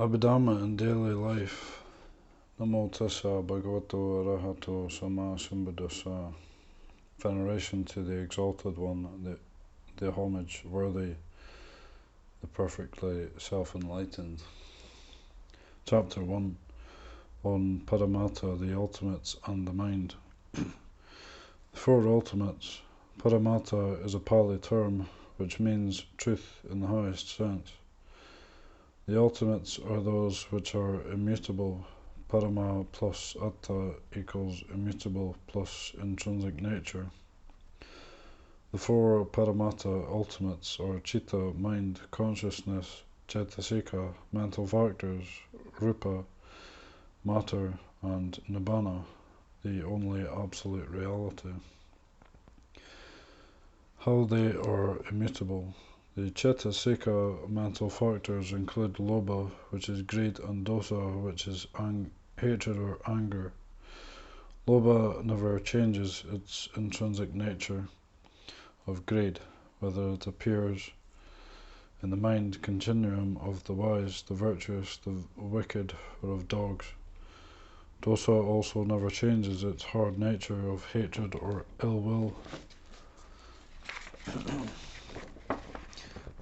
Abhidhamma in daily life. Namo tassa bhagavato arahato sama sambuddhassa. Veneration to the Exalted One, the homage worthy, the perfectly self-enlightened. Chapter 1 on Paramattha, the ultimates and the mind. The four ultimates. Paramattha is a Pali term which means truth in the highest sense. The ultimates are those which are immutable. Parama plus atta equals immutable plus intrinsic nature. The four Paramattha ultimates are Chitta, mind, consciousness, Cetasika, mental factors, Rupa, matter, and Nibbana, the only absolute reality. How they are immutable. The Cetasika mental factors include Lobha, which is greed, and Dosa, which is hatred or anger. Lobha never changes its intrinsic nature of greed, whether it appears in the mind continuum of the wise, the virtuous, the wicked, or of dogs. Dosa also never changes its hard nature of hatred or ill will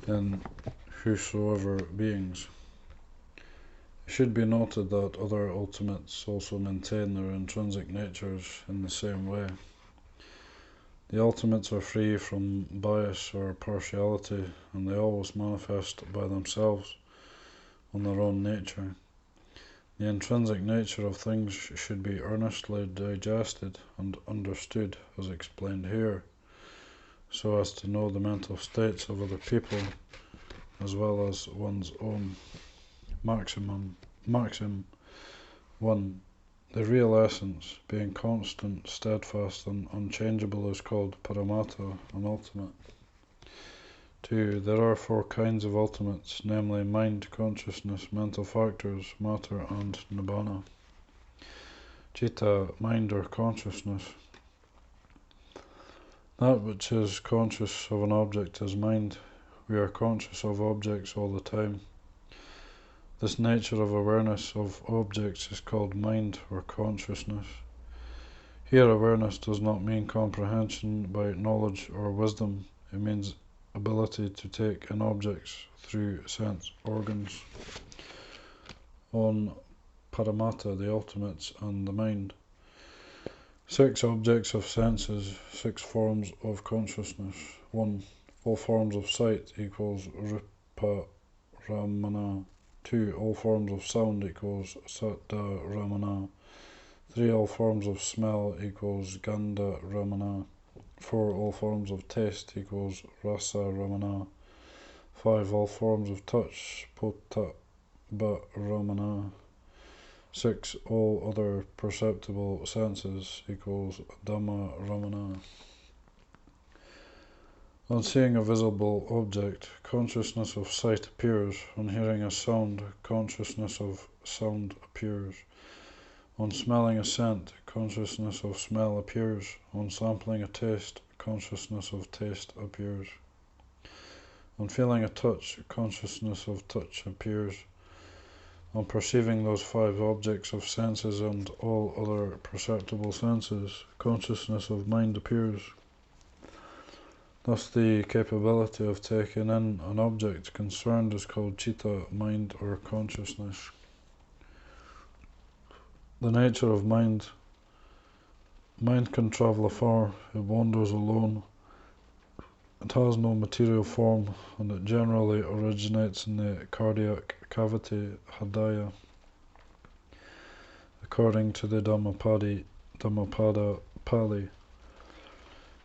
in whosoever beings. It should be noted that other ultimates also maintain their intrinsic natures in the same way. The ultimates are free from bias or partiality, and they always manifest by themselves on their own nature. The intrinsic nature of things should be earnestly digested and understood, as explained here, so as to know the mental states of other people as well as one's own. Maxim 1. The real essence, being constant, steadfast, and unchangeable, is called Paramattha, an ultimate. 2. There are four kinds of ultimates, namely mind, consciousness, mental factors, matter, and Nibbana. Citta, mind or consciousness. That which is conscious of an object is mind. We are conscious of objects all the time. This nature of awareness of objects is called mind or consciousness. Here awareness does not mean comprehension by knowledge or wisdom. It means ability to take in objects through sense organs. On Paramattha, the ultimates and the mind. 6 objects of senses, 6 forms of consciousness. 1. All forms of sight equals Rupa Ramana. 2. All forms of sound equals Sattva Ramana. 3. All forms of smell equals Gandha Ramana. 4. All forms of taste equals Rasa Ramana. 5. All forms of touch Pottabha Ramana. 6. All other perceptible senses equals Dhamma Ramana. On seeing a visible object, consciousness of sight appears. On hearing a sound, consciousness of sound appears. On smelling a scent, consciousness of smell appears. On sampling a taste, consciousness of taste appears. On feeling a touch, consciousness of touch appears. On perceiving those 5 objects of senses and all other perceptible senses, consciousness of mind appears. Thus the capability of taking in an object concerned is called citta, mind or consciousness. The nature of mind. Mind can travel afar, it wanders alone, it has no material form, and it generally originates in the cardiac cavity, Hridaya. According to the Dhammapada Pali.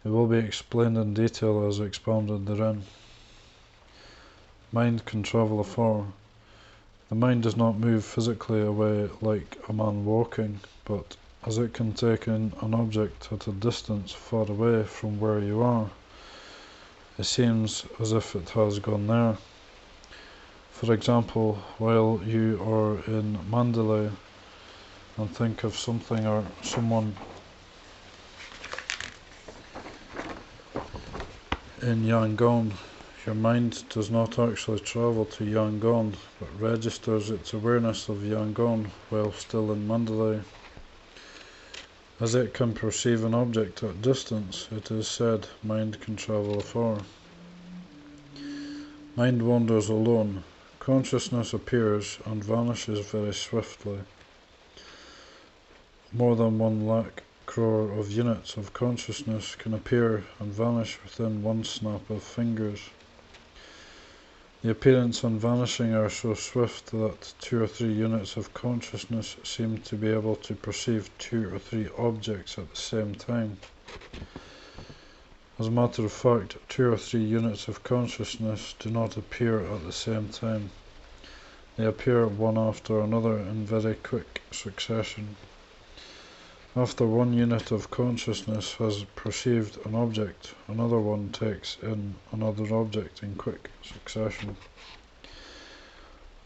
It will be explained in detail as expounded therein. Mind can travel afar. The mind does not move physically away like a man walking, but as it can take in an object at a distance far away from where you are, it seems as if it has gone there. For example, while you are in Mandalay and think of something or someone in Yangon, Your mind does not actually travel to Yangon, but registers its awareness of Yangon while still in Mandalay. As it can perceive an object at distance, it is said mind can travel afar. Mind wanders alone. Consciousness appears and vanishes very swiftly. More than 1,00,000 crore of units of consciousness can appear and vanish within one snap of fingers. The appearance and vanishing are so swift that 2 or 3 units of consciousness seem to be able to perceive 2 or 3 objects at the same time. As a matter of fact, 2 or 3 units of consciousness do not appear at the same time. They appear one after another in very quick succession. After one unit of consciousness has perceived an object, another one takes in another object in quick succession.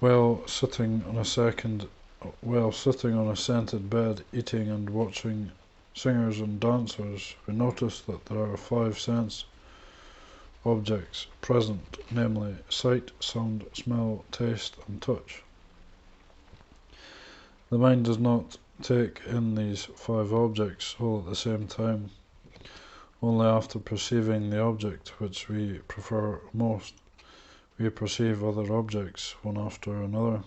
While sitting on a scented bed, eating and watching singers and dancers, we notice that there are 5 sense objects present, namely sight, sound, smell, taste, and touch. The mind does not take in these 5 objects all at the same time. Only after perceiving the object which we prefer most, we perceive other objects one after another.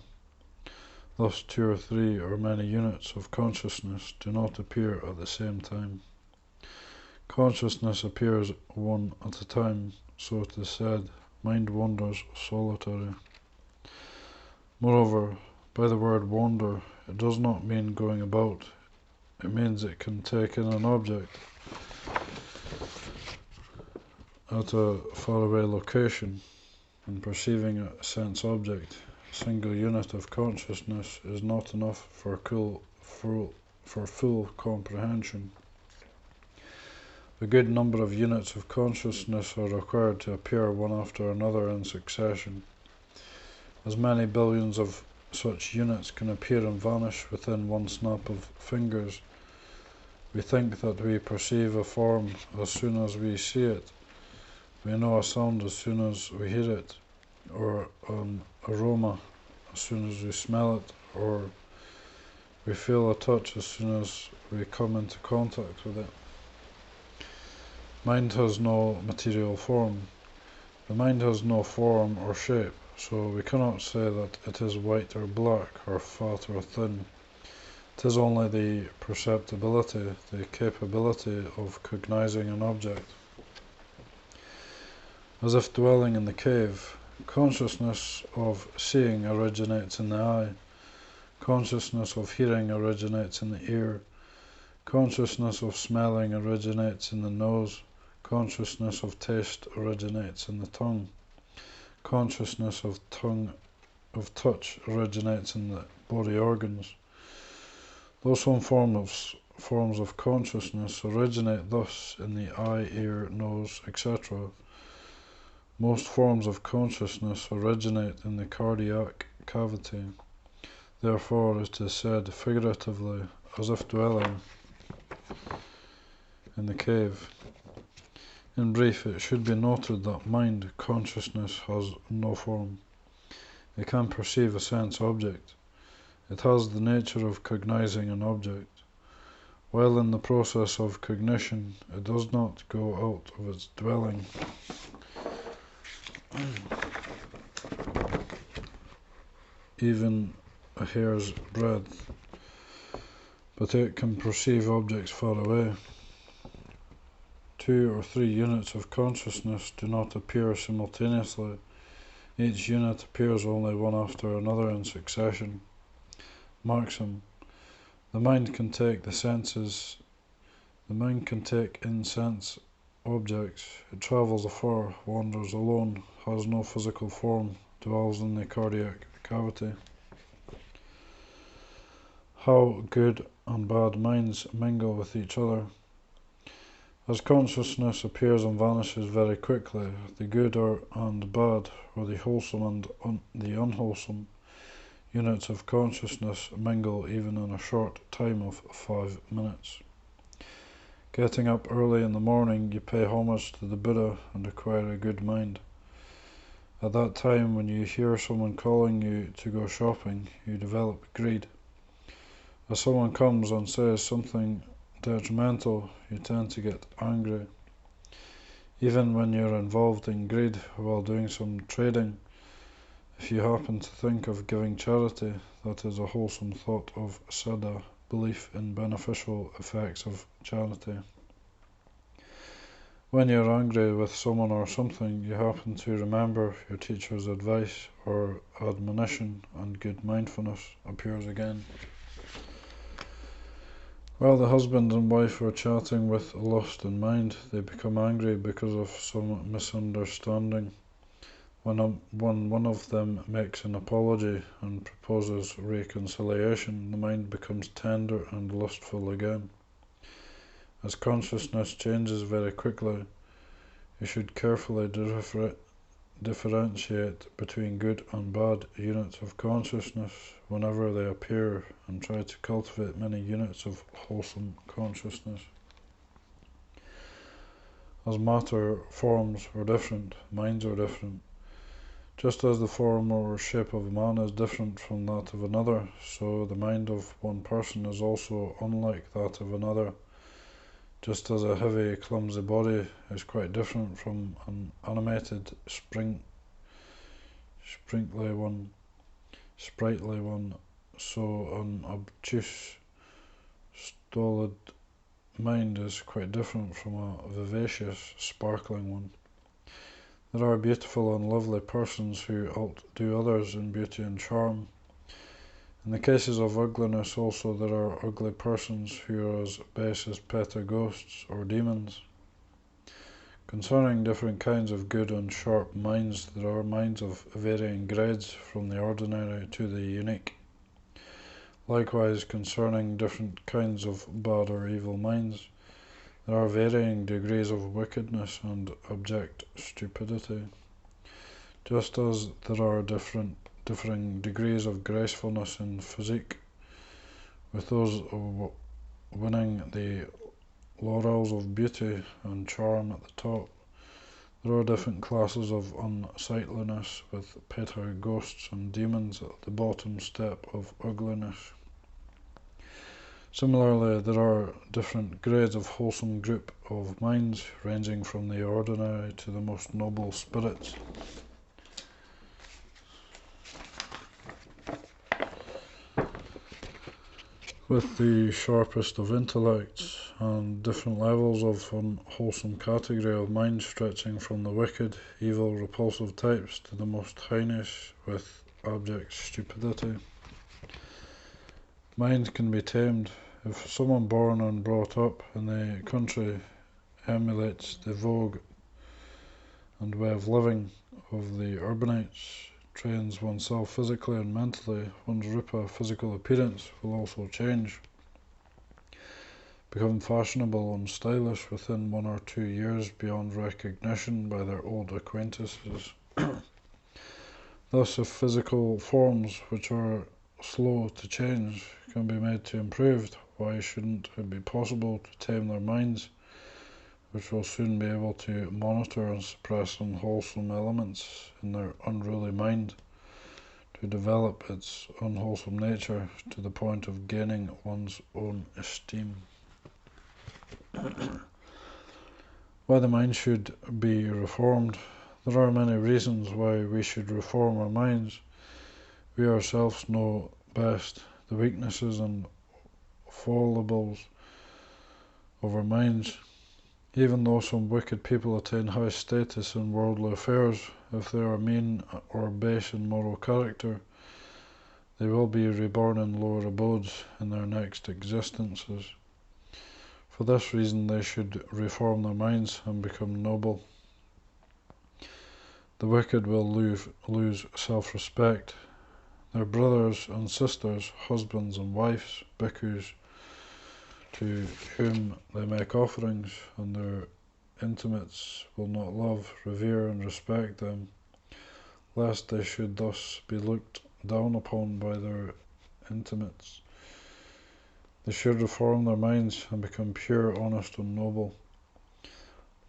Thus 2 or 3 or many units of consciousness do not appear at the same time. Consciousness appears one at a time, so it is said, mind wanders solitary. Moreover, by the word wander, it does not mean going about. It means it can take in an object at a faraway location. In perceiving a sense object, a single unit of consciousness is not enough for full comprehension. A good number of units of consciousness are required to appear one after another in succession. As many billions of such units can appear and vanish within one snap of fingers. We think that we perceive a form as soon as we see it. We know a sound as soon as we hear it, or an aroma as soon as we smell it, or we feel a touch as soon as we come into contact with it. Mind has no material form. The mind has no form or shape, so we cannot say that it is white or black, or fat or thin. It is only the perceptibility, the capability of cognizing an object. As if dwelling in the cave, consciousness of seeing originates in the eye, consciousness of hearing originates in the ear, consciousness of smelling originates in the nose, consciousness of taste originates in the tongue, consciousness of touch originates in the body organs. Though some forms of consciousness originate thus in the eye, ear, nose, etc., most forms of consciousness originate in the cardiac cavity. Therefore, it is said figuratively, as if dwelling in the cave. In brief, it should be noted that mind consciousness has no form. It can perceive a sense object. It has the nature of cognizing an object. While in the process of cognition, it does not go out of its dwelling. Even a hair's breadth, but it can perceive objects far away. 2 or 3 units of consciousness do not appear simultaneously. Each unit appears only one after another in succession. Maxim: the mind can take in sense objects. It travels afar, wanders alone, has no physical form, dwells in the cardiac cavity. How good and bad minds mingle with each other. As consciousness appears and vanishes very quickly, the good and bad, or the wholesome and the unwholesome, units of consciousness mingle even in a short time of 5 minutes. Getting up early in the morning, you pay homage to the Buddha and acquire a good mind. At that time, when you hear someone calling you to go shopping, you develop greed. As someone comes and says something detrimental, you tend to get angry. Even when you're involved in greed while doing some trading, if you happen to think of giving charity, that is a wholesome thought of Siddha, belief in beneficial effects of charity. When you're angry with someone or something, you happen to remember your teacher's advice or admonition, and good mindfulness appears again. While the husband and wife are chatting with lust in mind, they become angry because of some misunderstanding. When one of them makes an apology and proposes reconciliation, the mind becomes tender and lustful again. As consciousness changes very quickly, you should carefully differentiate between good and bad units of consciousness whenever they appear, and try to cultivate many units of wholesome consciousness. As matter forms are different, minds are different. Just as the form or shape of a man is different from that of another, so the mind of one person is also unlike that of another. Just as a heavy, clumsy body is quite different from an animated, sprightly one, so an obtuse, stolid mind is quite different from a vivacious, sparkling one. There are beautiful and lovely persons who outdo others in beauty and charm. In the cases of ugliness also, there are ugly persons who are as base as petty ghosts or demons. Concerning different kinds of good and sharp minds, there are minds of varying grades from the ordinary to the unique. Likewise, concerning different kinds of bad or evil minds, there are varying degrees of wickedness and abject stupidity. Just as there are differing degrees of gracefulness in physique, with those winning the laurels of beauty and charm at the top, there are different classes of unsightliness, with petty ghosts and demons at the bottom step of ugliness. Similarly, there are different grades of wholesome group of minds, ranging from the ordinary to the most noble spirits. With the sharpest of intellects, and different levels of unwholesome category of mind, stretching from the wicked, evil, repulsive types to the most heinous with abject stupidity. Mind can be tamed. If someone born and brought up in the country emulates the vogue and way of living of the urbanites, trains oneself physically and mentally, one's rupa, physical appearance, will also change, become fashionable and stylish within 1 or 2 years beyond recognition by their old acquaintances. Thus, if physical forms, which are slow to change, can be made to improve, why shouldn't it be possible to tame their minds, which will soon be able to monitor and suppress unwholesome elements in their unruly mind, to develop its unwholesome nature to the point of gaining one's own esteem. Why the mind should be reformed. There are many reasons why we should reform our minds. We ourselves know best the weaknesses and foibles of our minds. Even though some wicked people attain high status in worldly affairs, if they are mean or base in moral character, they will be reborn in lower abodes in their next existences. For this reason they should reform their minds and become noble. The wicked will lose self-respect. Their brothers and sisters, husbands and wives, bhikkhus, to whom they make offerings, and their intimates will not love, revere, and respect them, lest they should thus be looked down upon by their intimates. They should reform their minds and become pure, honest, and noble.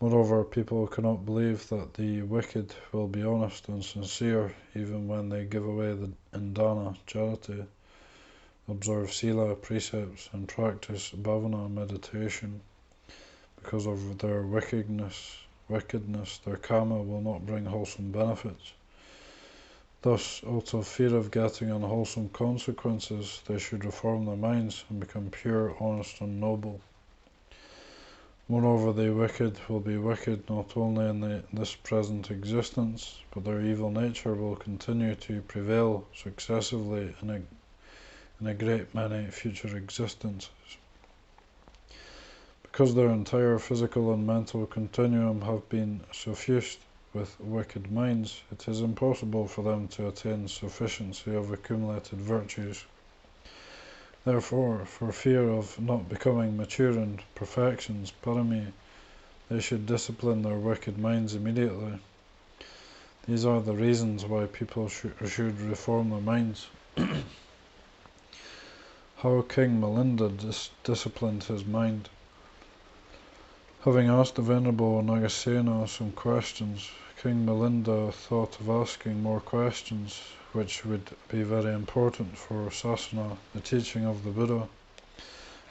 Moreover, people cannot believe that the wicked will be honest and sincere even when they give away in dana, charity, observe sila, precepts, and practice bhavana, meditation. Because of their wickedness, their karma will not bring wholesome benefits. Thus, out of fear of getting unwholesome consequences, they should reform their minds and become pure, honest, and noble. Moreover, the wicked will be wicked not only in this present existence, but their evil nature will continue to prevail successively in a great many future existences. Because their entire physical and mental continuum have been suffused with wicked minds, it is impossible for them to attain sufficiency of accumulated virtues. Therefore, for fear of not becoming mature in perfections, parami, they should discipline their wicked minds immediately. These are the reasons why people should reform their minds. How King Milinda disciplined his mind. Having asked the Venerable Nagasena some questions, King Milinda thought of asking more questions, which would be very important for Sasana, the teaching of the Buddha.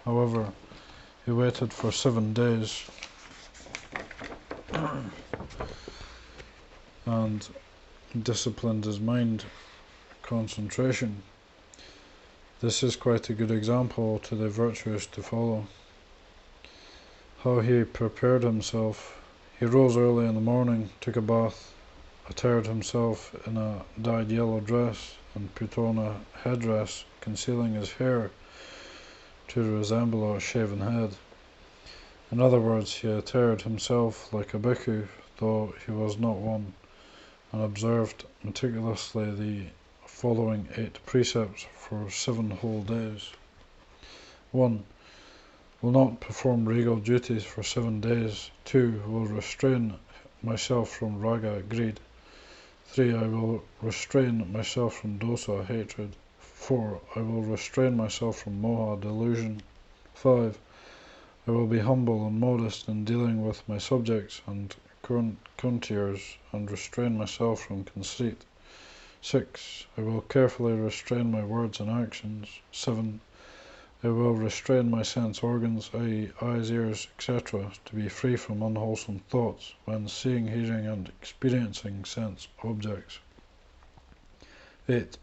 However, he waited for 7 days and disciplined his mind concentration. This is quite a good example to the virtuous to follow. How he prepared himself. He rose early in the morning, took a bath, attired himself in a dyed yellow dress, and put on a headdress concealing his hair to resemble a shaven head. In other words, he attired himself like a bhikkhu, though he was not one, and observed meticulously the following 8 precepts for 7 whole days. 1. Will not perform regal duties for 7 days. 2. Will restrain myself from raga, greed. 3. I will restrain myself from dosa, hatred. 4. I will restrain myself from moha, delusion. 5. I will be humble and modest in dealing with my subjects and courtiers, and restrain myself from conceit. 6. I will carefully restrain my words and actions. 7. I will restrain my sense organs, i.e. eyes, ears, etc., to be free from unwholesome thoughts when seeing, hearing, and experiencing sense objects. 8.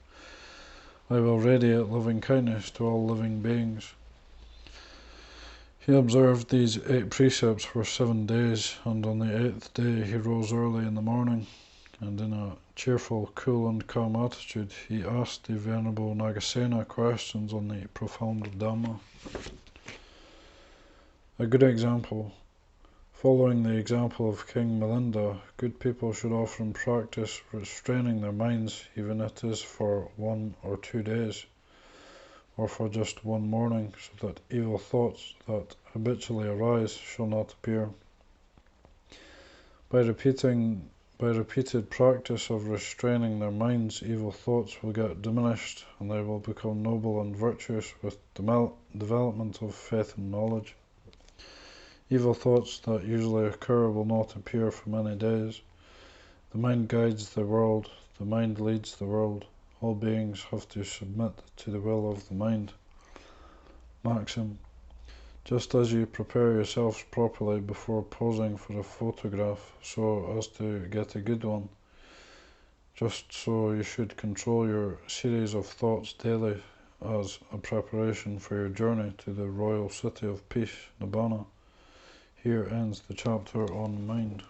I will radiate loving kindness to all living beings. He observed these 8 precepts for 7 days, and on the 8th day he rose early in the morning, and in a cheerful, cool, and calm attitude, he asked the Venerable Nagasena questions on the profound Dhamma. A good example. Following the example of King Milinda, good people should often practice restraining their minds, even if it is for 1 or 2 days, or for just 1 morning, so that evil thoughts that habitually arise shall not appear. By repeated practice of restraining their minds, evil thoughts will get diminished, and they will become noble and virtuous with development of faith and knowledge. Evil thoughts that usually occur will not appear for many days. The mind guides the world, the mind leads the world. All beings have to submit to the will of the mind. Maxim. Just as you prepare yourselves properly before posing for a photograph so as to get a good one, just so you should control your series of thoughts daily as a preparation for your journey to the royal city of peace, Nibbana. Here ends the chapter on mind.